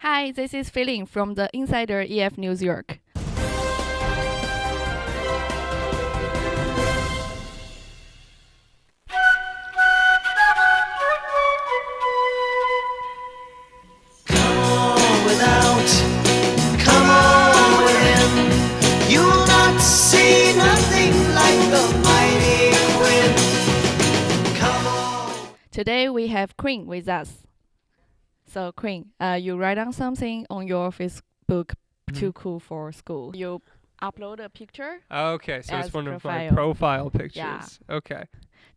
Hi, this is Feeling from the Insider EF News York. Come on within. You will not see nothing like the mighty Quinn. Come on. Today we have Quinn with us. So Quinn, you write down something on your Facebook, Too Cool for School. You upload a picture. Okay, so as it's one of profile. my profile pictures. Yeah. Okay.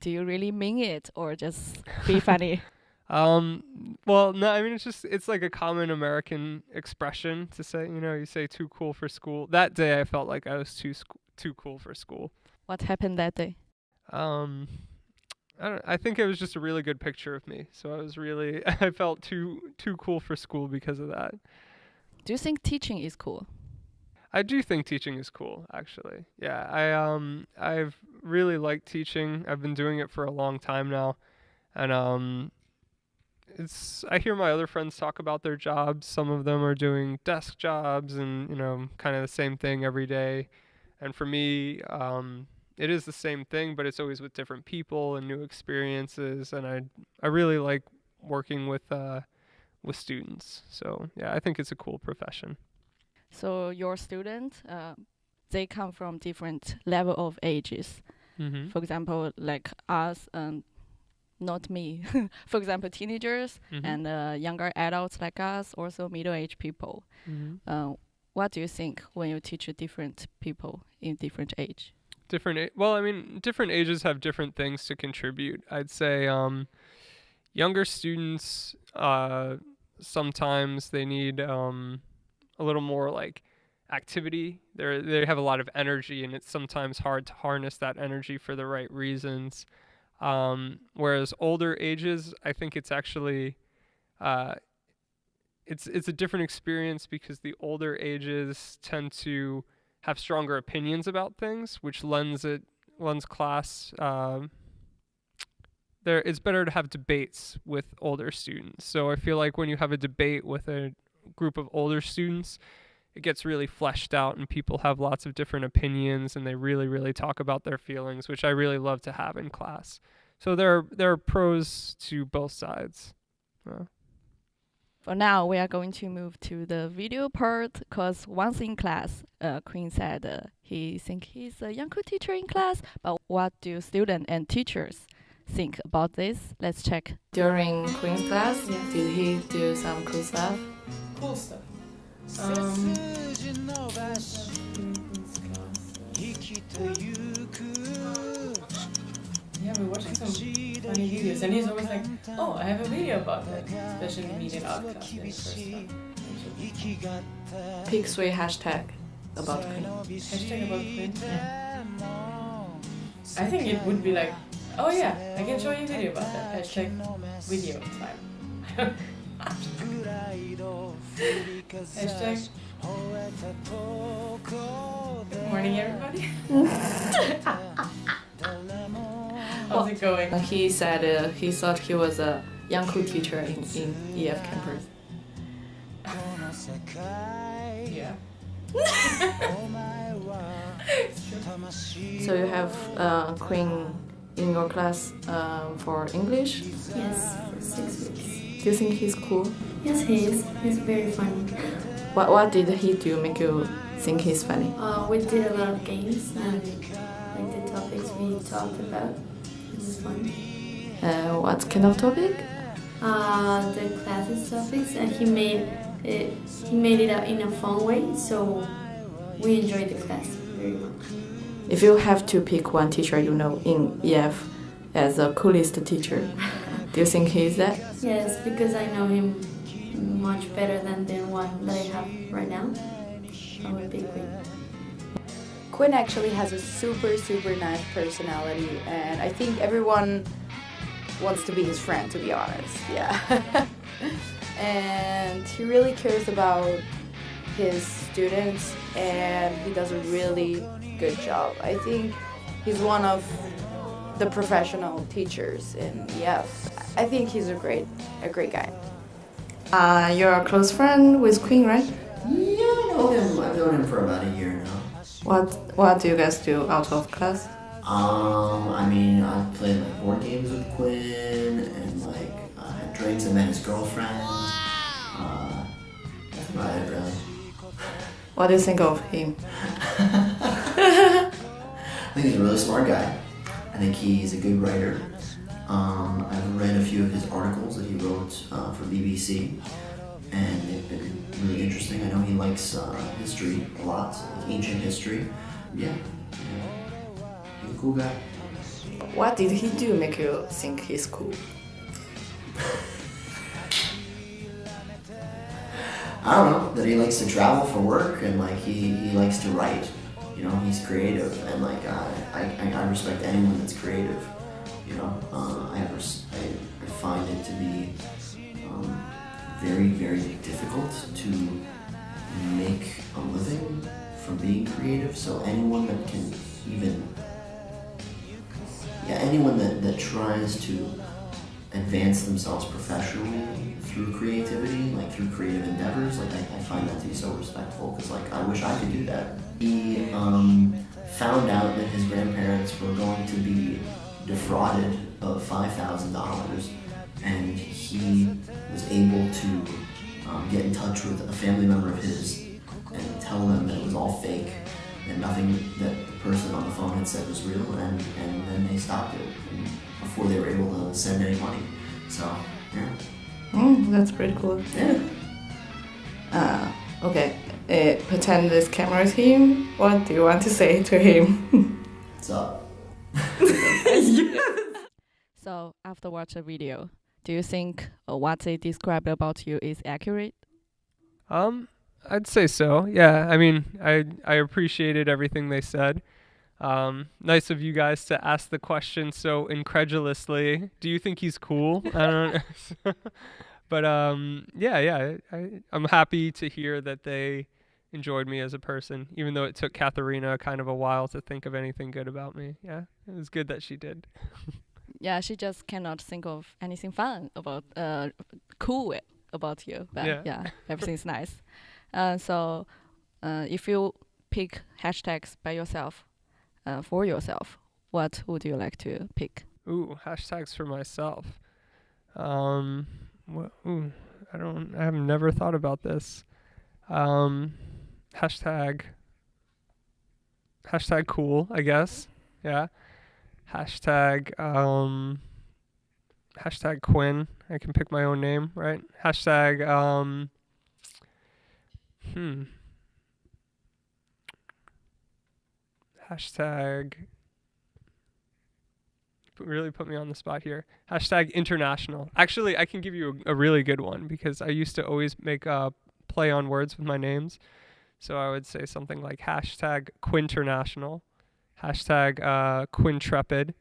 Do you really mean it or just be funny? Well, no, I mean, it's like a common American expression to say, you say too cool for school. That day I felt like I was too cool for school. What happened that day? I think it was just a really good picture of me. So I felt too cool for school because of that. Do you think teaching is cool? I do think teaching is cool, actually. Yeah, I've really liked teaching. I've been doing it for a long time now. And I hear my other friends talk about their jobs. Some of them are doing desk jobs and, kind of the same thing every day. And for me, it is the same thing, but it's always with different people and new experiences. And I really like working with students. So yeah, I think it's a cool profession. So your students, they come from different level of ages. Mm-hmm. For example, like us and not me. For example, teenagers Mm-hmm. and younger adults like us, also middle-aged people. Mm-hmm. What do you think when you teach different people in different age? Well, I mean, different ages have different things to contribute. I'd say younger students, sometimes they need a little more like activity. They have a lot of energy, and it's sometimes hard to harness that energy for the right reasons. Whereas older ages, I think it's actually it's a different experience because the older ages tend to have stronger opinions about things, which lends class. It's better to have debates with older students. So I feel like when you have a debate with a group of older students, it gets really fleshed out and people have lots of different opinions and they really, really talk about their feelings, which I really love to have in class. So there are pros to both sides. For now, we are going to move to the video part because once in class, Quinn said he think he's a young cool teacher in class. But what do students and teachers think about this? Let's check. During Quinn's class, did he do some cool stuff? Cool stuff. Yeah, we're watching some funny videos, and he's always like, "Oh, I have a video about that," especially me in art class. Pick 3 hashtag about Quinn. Hashtag about Quinn. Yeah. I think it would be like, "Oh yeah, I can show you a video about that." Hashtag video time. Hashtag. Good morning, everybody. How's it going? He said he thought he was a young cool teacher in EF campus. Yeah. So you have Quinn in your class for English? Yes, for 6 weeks. Do you think he's cool? Yes, he is. He's very funny. What did he do make you think he's funny? We did a lot of games and like the topics we talked about. It was fun. What kind of topic? The classes topics, and he made it up in a fun way, so we enjoyed the class very much. If you have to pick one teacher you know in EF as the coolest teacher, do you think he is that? Yes, because I know him much better than the one that I have right now. I would pick Quinn. Quinn actually has a super nice personality, and I think everyone wants to be his friend, to be honest. Yeah. And he really cares about his students, and he does a really good job. I think he's one of the professional teachers in EF. I think he's a great guy. You're a close friend with Quinn, right? Yeah, I know him. I've known him for about a year now. What do you guys do out of class? I mean, I've played like board games with Quinn, and like had drinks and met his girlfriend. That's about it, really. What do you think of him? I think he's a really smart guy. I think he's a good writer. I've read a few of his articles that he wrote for BBC, and they've been really interesting. I know he likes history a lot, like ancient history. Yeah, he's a cool guy. What did he do make you think he's cool? I don't know, that he likes to travel for work, and like he likes to write. You know, he's creative, and like I respect anyone that's creative. You know, I find it to be very, very difficult to make a living from being creative. So anyone that can anyone that tries to advance themselves professionally through creativity, like through creative endeavors, like I find that to be so respectful, because like I wish I could do that. He found out that his grandparents were going to be defrauded of $5,000, and he was able to get in touch with a family member of his and tell them that it was all fake and nothing that the person on the phone had said was real, and then they stopped it before they were able to send any money. So, yeah. That's pretty cool. Yeah. Okay. Pretend this camera is him. What do you want to say to him? What's up? So after watch a video, do you think what they described about you is accurate? I'd say so. Yeah. I mean, I appreciated everything they said. Nice of you guys to ask the question so incredulously. Do you think he's cool? I don't know. But yeah. I'm happy to hear that they enjoyed me as a person, even though it took Katharina kind of a while to think of anything good about me. Yeah, it was good that she did. Yeah, she just cannot think of anything fun about cool about you. But yeah everything's nice. So if you pick hashtags by yourself, for yourself, what would you like to pick? Ooh, hashtags for myself. I have never thought about this. Hashtag cool, I guess. Yeah. Hashtag Quinn. I can pick my own name, right? Hashtag Hashtag really put me on the spot here. Hashtag international. Actually, I can give you a really good one, because I used to always make play on words with my names. So I would say something like hashtag Quinternational, hashtag Quintrepid,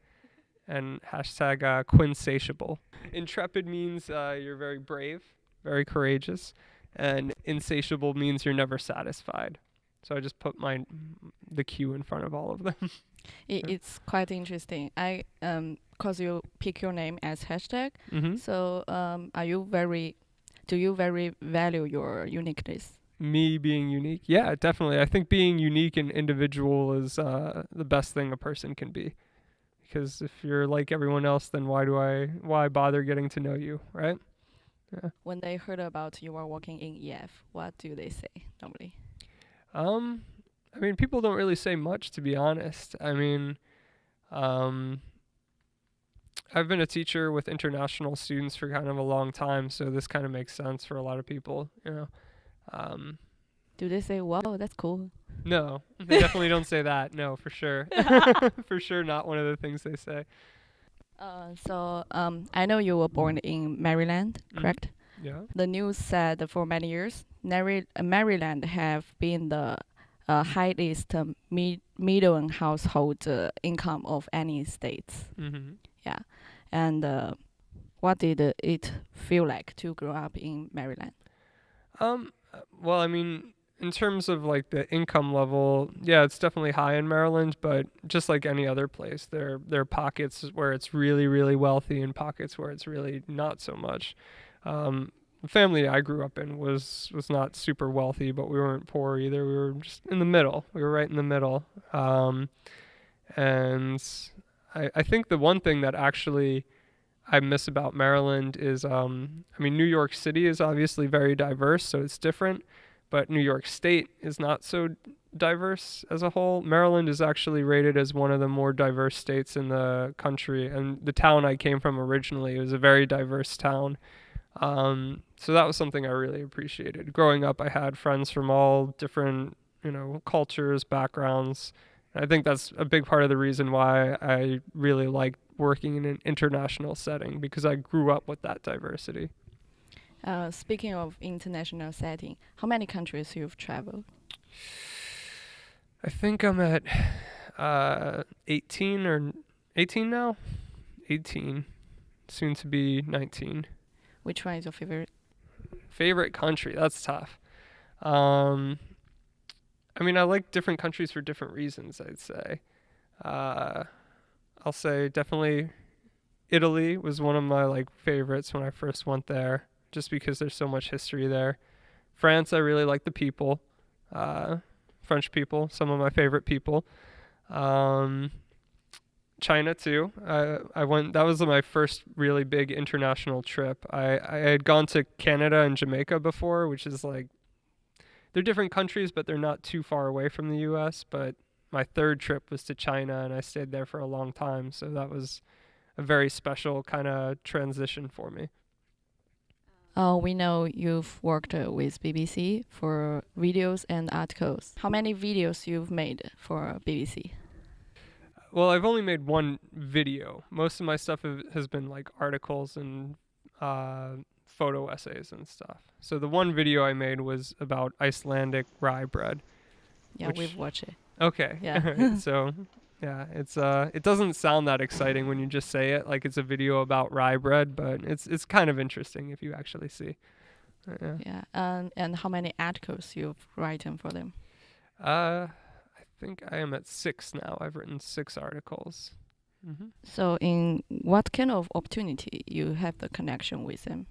and hashtag Quinsatiable. Intrepid means you're very brave, very courageous, and insatiable means you're never satisfied. So I just put the Q in front of all of them. It's quite interesting. Cause you pick your name as hashtag. Mm-hmm. So do you very value your uniqueness? Me being unique? Yeah, definitely. I think being unique and individual is the best thing a person can be. Because if you're like everyone else, then why bother getting to know you, right? Yeah. When they heard about you were working in EF, what do they say normally? I mean, people don't really say much, to be honest. I mean, I've been a teacher with international students for kind of a long time, so this kind of makes sense for a lot of people, you know. Do they say, "Wow, that's cool"? No, they definitely don't say that. No, for sure. For sure not one of the things they say. So I know you were born in Maryland, correct? Yeah. The news said for many years, Maryland have been the highest median household income of any states. Mm-hmm. Yeah. And what did it feel like to grow up in Maryland? Well, I mean, in terms of like the income level, yeah, it's definitely high in Maryland, but just like any other place, there are pockets where it's really, really wealthy and pockets where it's really not so much. the family I grew up in was not super wealthy, but we weren't poor either. We were just in the middle. We were right in the middle. And I think the one thing that actually I miss about Maryland is, I mean, New York City is obviously very diverse, so it's different, but New York State is not so diverse as a whole. Maryland is actually rated as one of the more diverse states in the country, and the town I came from originally was a very diverse town. So that was something I really appreciated. Growing up, I had friends from all different, cultures, backgrounds. I think that's a big part of the reason why I really like working in an international setting, because I grew up with that diversity. Speaking of international setting, how many countries you've traveled? I think I'm at 18 or 18 now. 18, soon to be 19. Which one is your favorite? Favorite country? That's tough. I mean, I like different countries for different reasons, I'd say. I'll say definitely Italy was one of my favorites when I first went there, just because there's so much history there. France, I really like the people. French people, some of my favorite people. China too. I went. That was my first really big international trip. I had gone to Canada and Jamaica before, which is they're different countries, but they're not too far away from the U.S. But my third trip was to China, and I stayed there for a long time. So that was a very special kind of transition for me. We know you've worked with BBC for videos and articles. How many videos you've made for BBC? Well, I've only made one video. Most of my stuff has been articles and photo essays and stuff. So the one video I made was about Icelandic rye bread. Yeah, we've watched it. Okay. Yeah. So, yeah, it doesn't sound that exciting when you just say it, like it's a video about rye bread, but it's kind of interesting if you actually see. Yeah. Yeah. And how many articles you've written for them? I think I am at 6 now. I've written 6 articles. Mm-hmm. So in what kind of opportunity you have the connection with them?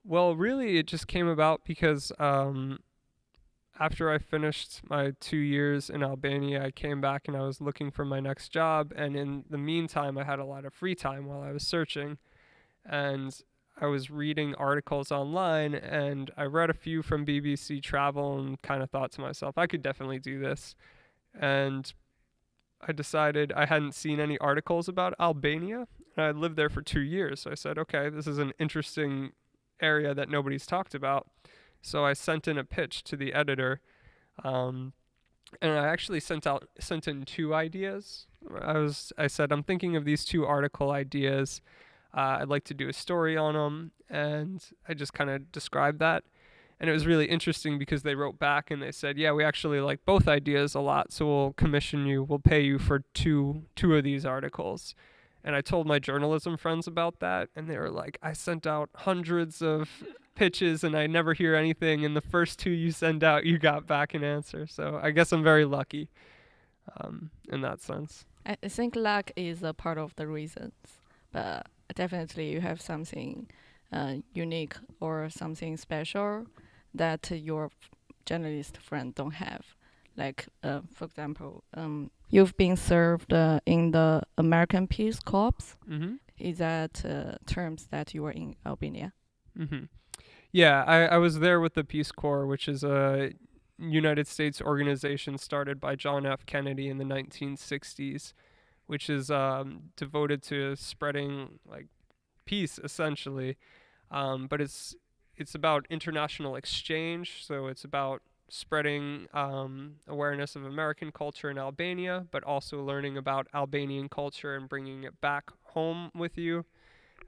Well, really, it just came about because after I finished my 2 years in Albania, I came back and I was looking for my next job. And in the meantime, I had a lot of free time while I was searching. And I was reading articles online, and I read a few from BBC Travel and kind of thought to myself, I could definitely do this. And I decided I hadn't seen any articles about Albania, and I lived there for 2 years. So I said, okay, this is an interesting area that nobody's talked about. So I sent in a pitch to the editor, and I actually sent in 2 ideas. I said, I'm thinking of these 2 article ideas. I'd like to do a story on them, and I just kind of described that. And it was really interesting because they wrote back and they said, yeah, we actually like both ideas a lot, so we'll commission you, we'll pay you for two of these articles. And I told my journalism friends about that, and they were like, I sent out hundreds of pitches and I never hear anything, and the first 2 you send out, you got back an answer. So I guess I'm very lucky in that sense. I think luck is a part of the reasons, but definitely you have something unique or something special that your journalist friend don't have. For example, you've been served in the American Peace Corps. Mm-hmm. Is that terms that you were in Albania? Mm-hmm. Yeah, I was there with the Peace Corps, which is a United States organization started by John F. Kennedy in the 1960s, which is devoted to spreading peace, essentially. But it's about international exchange, so it's about spreading awareness of American culture in Albania, but also learning about Albanian culture and bringing it back home with you,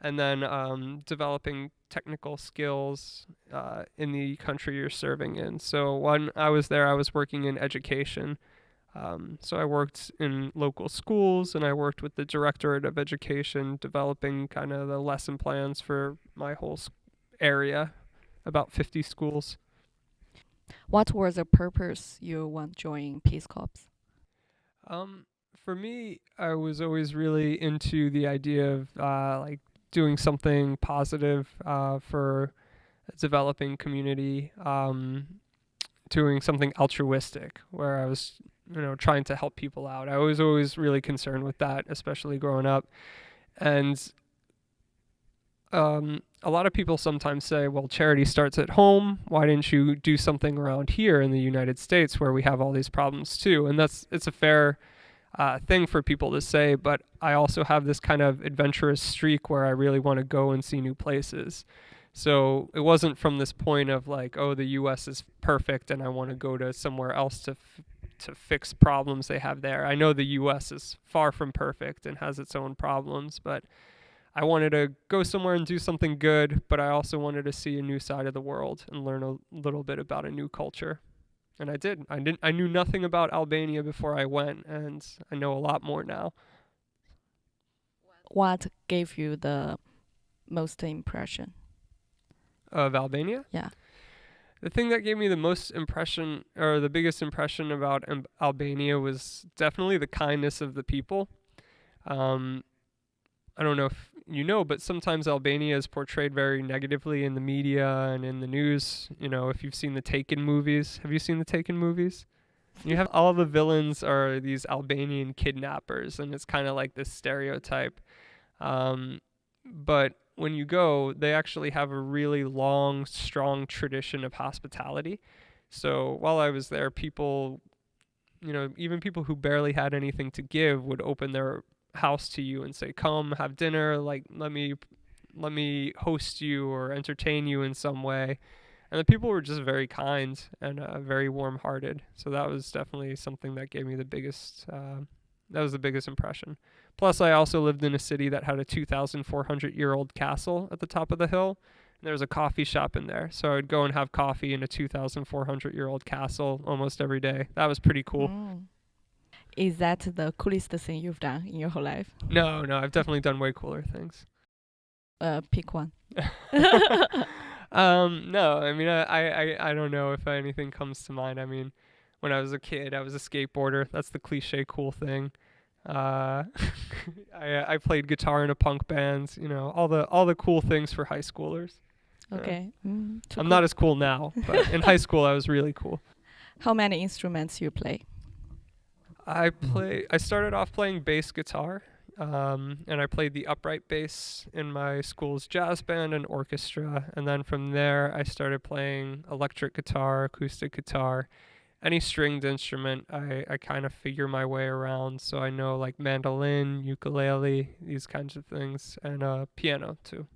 and then developing technical skills in the country you're serving in. So when I was there, I was working in education. So I worked in local schools, and I worked with the Directorate of Education, developing kind of the lesson plans for my whole area, about 50 schools. What was the purpose you want to join Peace Corps? For me, I was always really into the idea of doing something positive for developing community, doing something altruistic where I was, trying to help people out. I was always really concerned with that, especially growing up. And a lot of people sometimes say, well, charity starts at home. Why didn't you do something around here in the United States where we have all these problems too? And it's a fair thing for people to say, but I also have this kind of adventurous streak where I really want to go and see new places. So it wasn't from this point of like, oh, the US is perfect and I want to go to somewhere else to fix problems they have there. I know the US is far from perfect and has its own problems, but I wanted to go somewhere and do something good, but I also wanted to see a new side of the world and learn a little bit about a new culture. And I did. I knew nothing about Albania before I went, and I know a lot more now. What gave you the most impression? Of Albania? Yeah. The thing that gave me the most impression, or the biggest impression about Albania, was definitely the kindness of the people. I don't know if you know, but sometimes Albania is portrayed very negatively in the media and in the news. If you've seen the Taken movies. Have you seen the Taken movies? You have all the villains are these Albanian kidnappers, and it's kind of like this stereotype. But when you go, they actually have a really long, strong tradition of hospitality. So while I was there, people, even people who barely had anything to give would open their house to you and say, come have dinner, like let me host you or entertain you in some way. And the people were just very kind and very warm-hearted. So that was definitely something that gave me the biggest impression. Plus I also lived in a city that had a 2,400-year-old castle at the top of the hill. And there was a coffee shop in there, so I would go and have coffee in a 2,400-year-old castle almost every day. That was pretty cool. Is that the coolest thing you've done in your whole life? No, I've definitely done way cooler things. Pick one. No, I mean, I don't know if anything comes to mind. I mean, when I was a kid, I was a skateboarder. That's the cliche cool thing. I played guitar in a punk band. All the cool things for high schoolers. Okay. I'm not as cool now, but in high school I was really cool. How many instruments you play? I started off playing bass guitar, and I played the upright bass in my school's jazz band and orchestra. And then from there, I started playing electric guitar, acoustic guitar, any stringed instrument. I kind of figure my way around. So I know like mandolin, ukulele, these kinds of things, and piano too.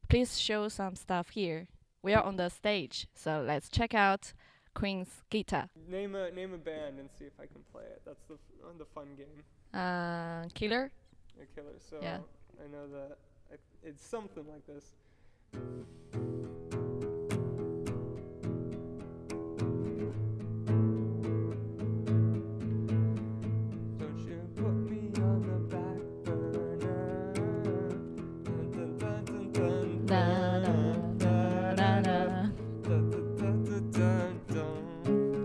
Please show some stuff here. We are on the stage, so let's check out Quinn's guitar. Name a band and see if I can play it. That's the fun game. Killer? A Killer. So Yeah. I know that it's something like this. Don't you put me on the back burner. Dun, dun, dun, dun, dun, Da, da, da, da.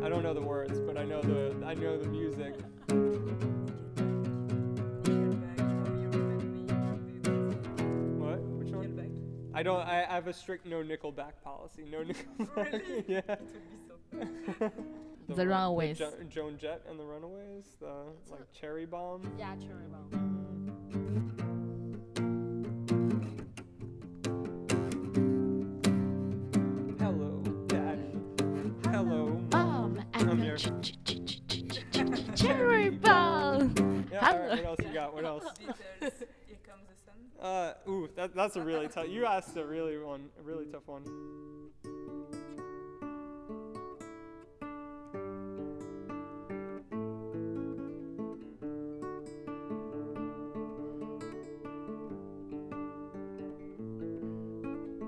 I don't know the words, but I know the music. What? Which one? I don't. I have a strict no Nickelback policy. No Nickelback. Really? Yeah. It would be so The Runaways. Joan Jett and the Runaways. Like Cherry Bomb. Yeah, Cherry Bomb. Hello, Daddy. Hello, Mom, I'm here. Cherry Bomb. Yeah. All right. What else you got? What else? Beatles, Here Comes the Sun. Ooh, that's a really tough. You asked a really tough one.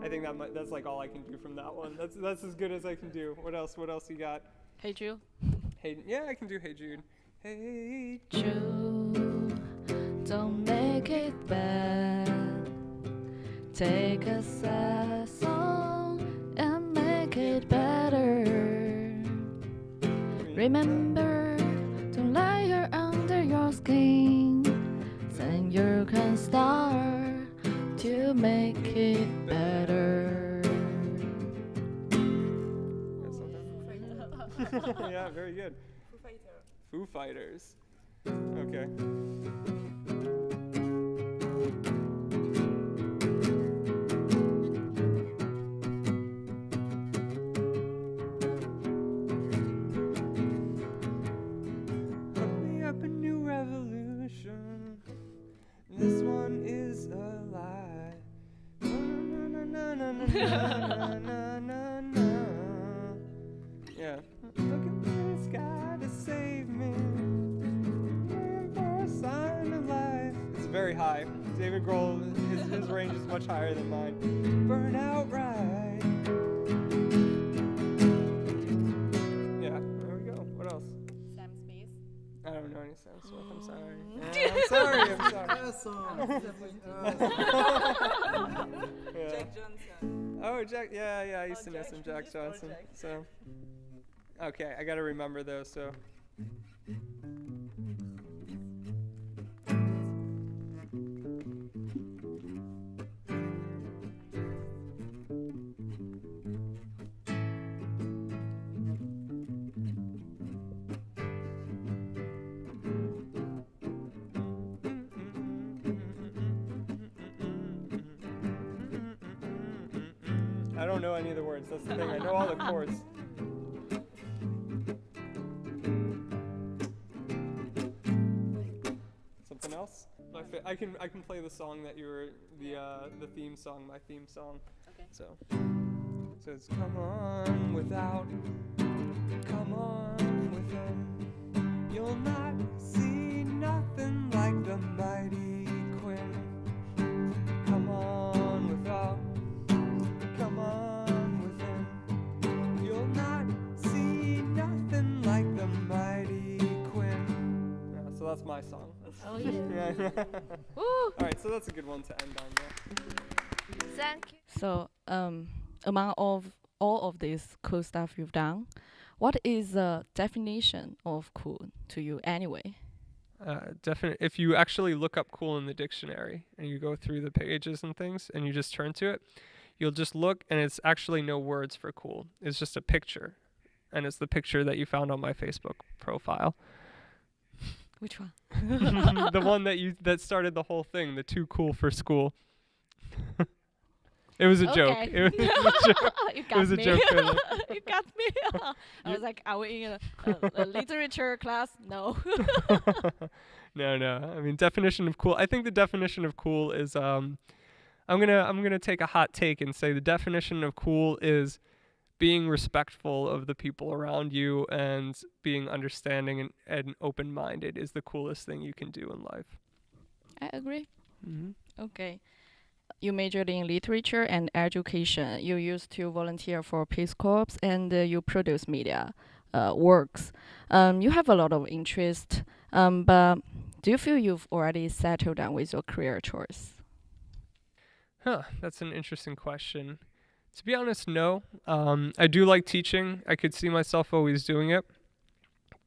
I think that's like all I can do from that one. That's as good as I can do. What else you got? Hey Jude. Hey, yeah, I can do Hey Jude. Hey Jude, don't make it bad. Take a sad song and make it better. Remember, don't lie here under your skin. Then you can start to make it better. Yeah, very good. Foo Fighters. Okay. Hook me up a new revolution. This one is a lie. Na, na, na, na, na, na, na, na. Yeah. Look at this guy to save me. For a sign of life. It's very high. David Grohl, his range is much higher than mine. Burn out right. Yeah, there we go. What else? Sam Smith. I don't know any Sam Smith. I'm sorry. Yeah, I'm sorry. Yeah. Jack Johnson. Oh, Jack. Yeah. I used to know some Jack Johnson. So, okay, I gotta remember those. So. I don't know any of the words. That's the thing. I know all the chords. Something else? I can play the song that you were the theme song, my theme song. Okay. So it says, "Come on without, come on within. You'll not see nothing like the mighty Quinn. Come on without." Come on within. You'll not see nothing like the mighty Quinn. Yeah, so that's my song. Oh yeah. Yeah. Woo! All right, so that's a good one to end on. Yeah. Thank you. So, among all of this cool stuff you've done, what is the definition of cool to you anyway? Definitely. If you actually look up cool in the dictionary and you go through the pages and things and you just turn to it, you'll just look and it's actually no words for cool. It's just a picture. And it's the picture that you found on my Facebook profile. Which one? The one that started the whole thing, the too cool for school. It was a joke. Okay. It was a joke. You It was got a me. joke. Really. You got me. I was like, are we in a literature class? No. No. I mean, definition of cool. I think the definition of cool is I'm gonna take a hot take and say the definition of cool is being respectful of the people around you and being understanding and open-minded is the coolest thing you can do in life. I agree. Mm-hmm. Okay. You majored in literature and education. You used to volunteer for Peace Corps and you produce media works. You have a lot of interest, but do you feel you've already settled down with your career choice? That's an interesting question. To be honest, no. I do like teaching. I could see myself always doing it.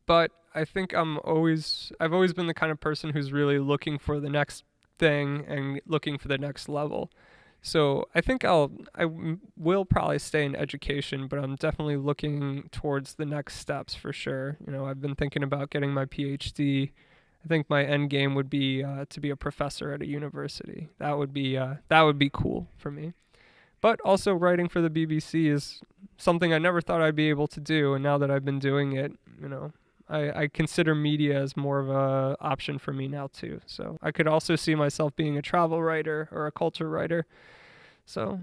But I think I've always been the kind of person who's really looking for the next thing and looking for the next level. So I think I will probably stay in education, but I'm definitely looking towards the next steps for sure. You know, I've been thinking about getting my PhD. I think my end game would be to be a professor at a university. That would be cool for me. But also writing for the BBC is something I never thought I'd be able to do, and now that I've been doing it, you know, I consider media as more of a option for me now too. So I could also see myself being a travel writer or a culture writer. So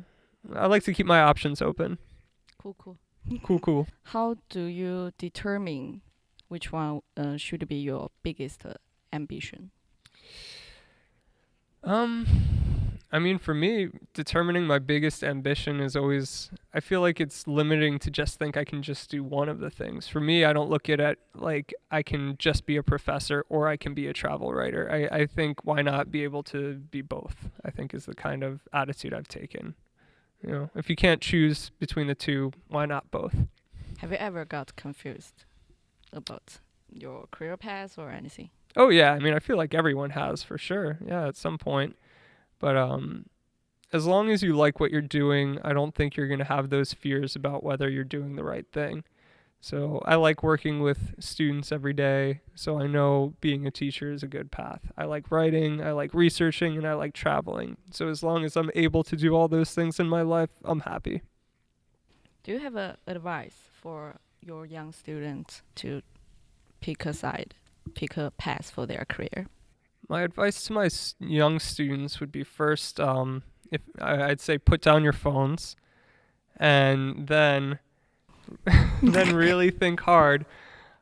I like to keep my options open. Cool. Cool. How do you determine which one should be your biggest ambition? I mean, for me, determining my biggest ambition is always, I feel like it's limiting to just think I can just do one of the things. For me, I don't look at it like I can just be a professor or I can be a travel writer. I think why not be able to be both, I think is the kind of attitude I've taken. You know, if you can't choose between the two, why not both? Have you ever got confused about your career path or anything? Oh, yeah. I mean, I feel like everyone has for sure. Yeah, at some point. But as long as you like what you're doing, I don't think you're going to have those fears about whether you're doing the right thing. So I like working with students every day, so I know being a teacher is a good path. I like writing, I like researching, and I like traveling. So as long as I'm able to do all those things in my life, I'm happy. Do you have a advice for your young students to pick a side, pick a path for their career? My advice to my young students would be first, if I'd say put down your phones, and then then really think hard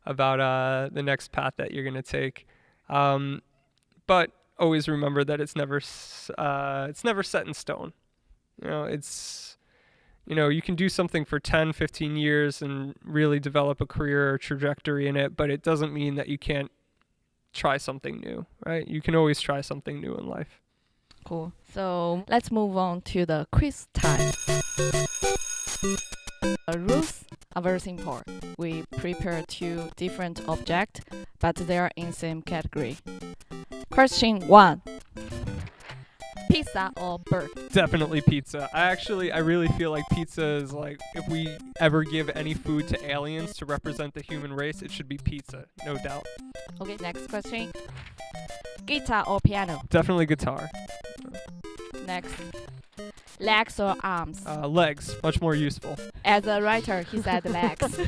about the next path that you're gonna take. But always remember that it's never set in stone. You can do something for 10, 15 years and really develop a career or trajectory in it, but it doesn't mean that you can't try something new, right? You can always try something new in life. Cool. So let's move on to the quiz time. Rules are very simple. We prepare 2 different objects, but they are in same category. Question 1. Pizza or bird? Definitely pizza. I really feel like pizza is like, if we ever give any food to aliens to represent the human race, it should be pizza, no doubt. Okay, next question. Guitar or piano? Definitely guitar. Next. Legs or arms? Legs, much more useful. As a writer, he said legs.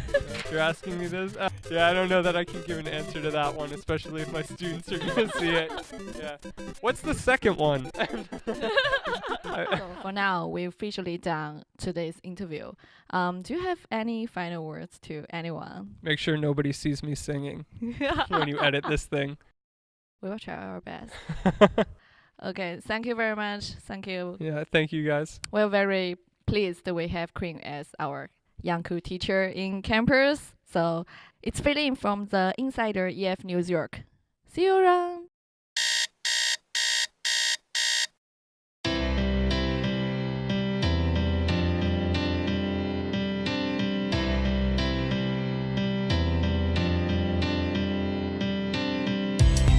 You're asking me this? Yeah, I don't know that I can give an answer to that one, especially if my students are going to see it. Yeah. What's the second one? So for now, we've officially done today's interview. Do you have any final words to anyone? Make sure nobody sees me singing when you edit this thing. We will try our best. Okay, thank you very much. Thank you. Yeah, thank you guys. We're very pleased that we have Quinn as our Yanku teacher in campus. So it's Feeling from the Insider EF News York. See you around.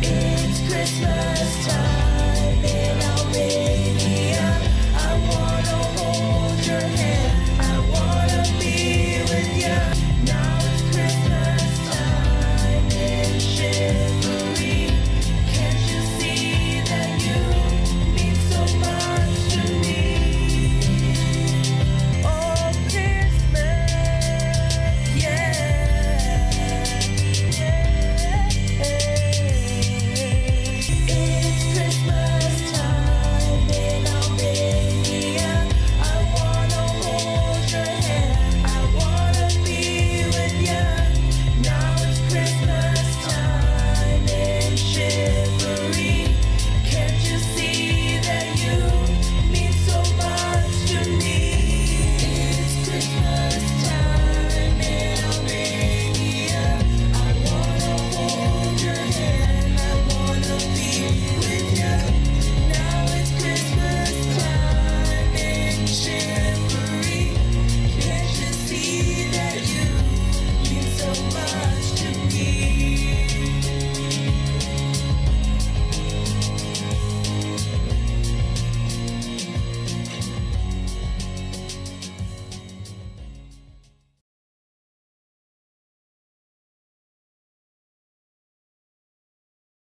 It's Christmas.